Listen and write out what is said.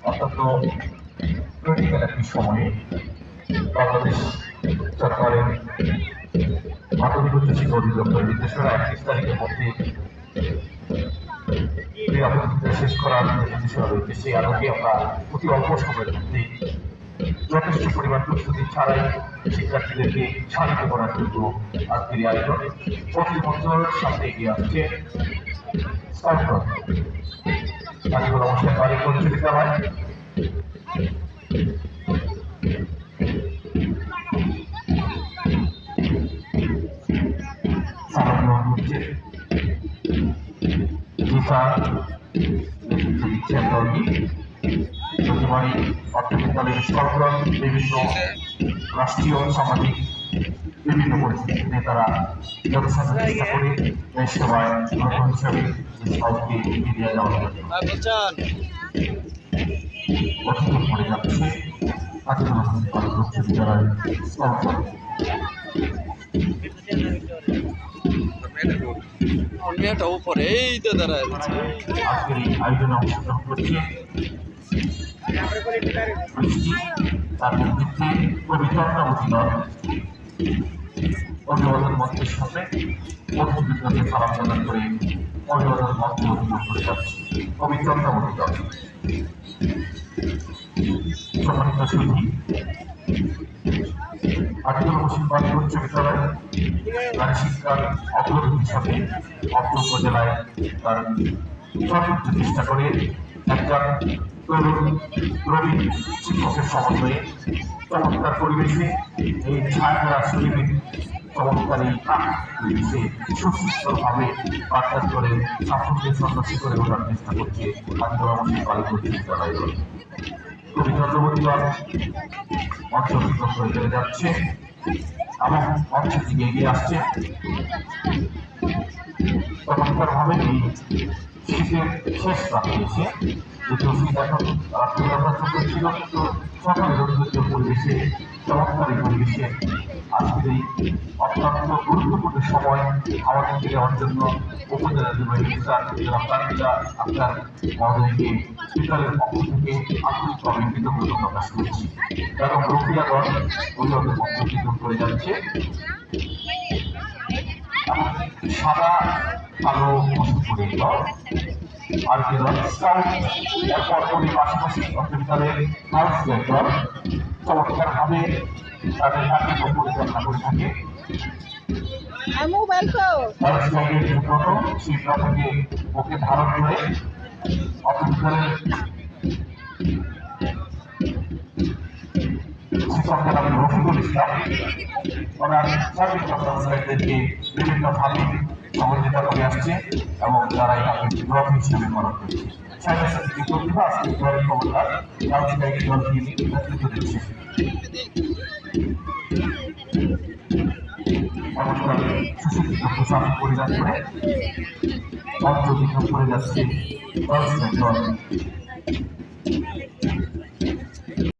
অত্যন্ত ক্রিটিক্যাল একটি সময়ে বাংলাদেশ সরকারের মাধ্যমিক উচ্চ শিক্ষা অধিদপ্তরের নির্দেশনা 31 তারিখের মধ্যে নিরাপত্তা শেষ করার নির্দেশনা রয়েছে। সেই আলোকে আমরা অতি অল্প সময়ের মধ্যে যথেষ্ট পরিমাণ প্রস্তুতি ছাড়াই শিক্ষার্থীদেরকে শান্ত করার জন্য আজকের এই আয়োজন। প্রতিবন্ধর সাথে এগিয়ে আসছে কাজীগুলো অনুষ্ঠান বাড়ির উচ্চ বিদ্যালয় সারা গ্রহণ করছে দিচ্ছেন কর্মী প্রতিবারই অর্থবিদ্যালয়ের সরকার বিভিন্ন রাষ্ট্রীয় সামাজিক বিভিন্ন পরিস্থিতিতে তারা জনসাধারণ চেষ্টা করে দেশ সেবায় লক্ষ্য হিসাবে সবকে এগিয়ে দেওয়া যাওয়ার জন্য অতিক্রম করে যাচ্ছে কাজী উচ্চ বিদ্যালয়ের সরকার। আজকের এই আয়োজনে অংশগ্রহণ করছে তার নেতৃত্বে পবিত্রতাবতী দল অভিবাদন মঞ্চের সামনে অতিথিবৃন্দকে সালাম প্রদান করে অভিবাদন মঞ্চ অভিযোগ করে যাচ্ছে পবিত্রতাবতী দল। সম্মানিত সুধী, আদিবাসী মুসলিম উচ্চ বিদ্যালয় নারী শিক্ষার অগ্রগতি হিসাবে অত্র উপজেলায় তার সর্বোচ্চ চেষ্টা করে একজন তরুণ প্রবীণ শিক্ষকের সমন্বয়ে চমৎকার পরিবেশে এই ছায়া শরীরের চমৎকার এই পরিবেশে সুস্থভাবে পাঠদান করে সাফল্যের সন্ন্যাসী করে ওঠার চেষ্টা করছে আদিবাসী বালিকা উচ্চ বিদ্যালয় দল। কবি চন্দ্রবতী দল মঞ্চ অতিক্রম করে চলে যাচ্ছে এবং মঞ্চের দিকে এগিয়ে আসছে। চমৎকার ভাবে এই শীতের শেষ রাতে এসে যদিও শীত এখন রাত্রিবেলা ছিল কিন্তু সকালে রৌদ্রীয় পরিবেশে চমৎকার এই পরিবেশে আজকের এই অত্যন্ত গুরুত্বপূর্ণ সময় আমাদেরকে দেওয়ার জন্য উপজেলা নির্বাহী আপনার মহোদয়কে বিদ্যালয়ের পক্ষ থেকে আন্তরিকভাবে কৃতজ্ঞতা প্রকাশ করছি এবং রফিয়াগণ অভিভাবকের পক্ষ কৃতজ্ঞ করে যাচ্ছে। সাদা কালো পোশাক পরে দল আর কি দল স্কাউট এরপর পাশাপাশি বিদ্যালয়ের গার্লস দল চমৎকার ভাবে তাদের কার্যক্রম পরিচালনা করে থাকে। শিক্ষাকে ওকে ধারণ করে অবিদ্যালয়ের শিক্ষকের আমি রফিকুল ইসলাম ওনার সার্বিক ছাত্রছাত্রীদেরকে বিভিন্নভাবে সহযোগিতা করে আসছে এবং তারা এটাকে ব্লক হিসেবে পালন করছে। ছাত্রছাত্রী প্রতিভা আজকে দলের ক্ষমতা রাজনৈতিক দলকে নেতৃত্ব দিচ্ছে। সুশিক্ষিত পোশাক পরিধান করে মঞ্চ অতিক্রম করে যাচ্ছে দল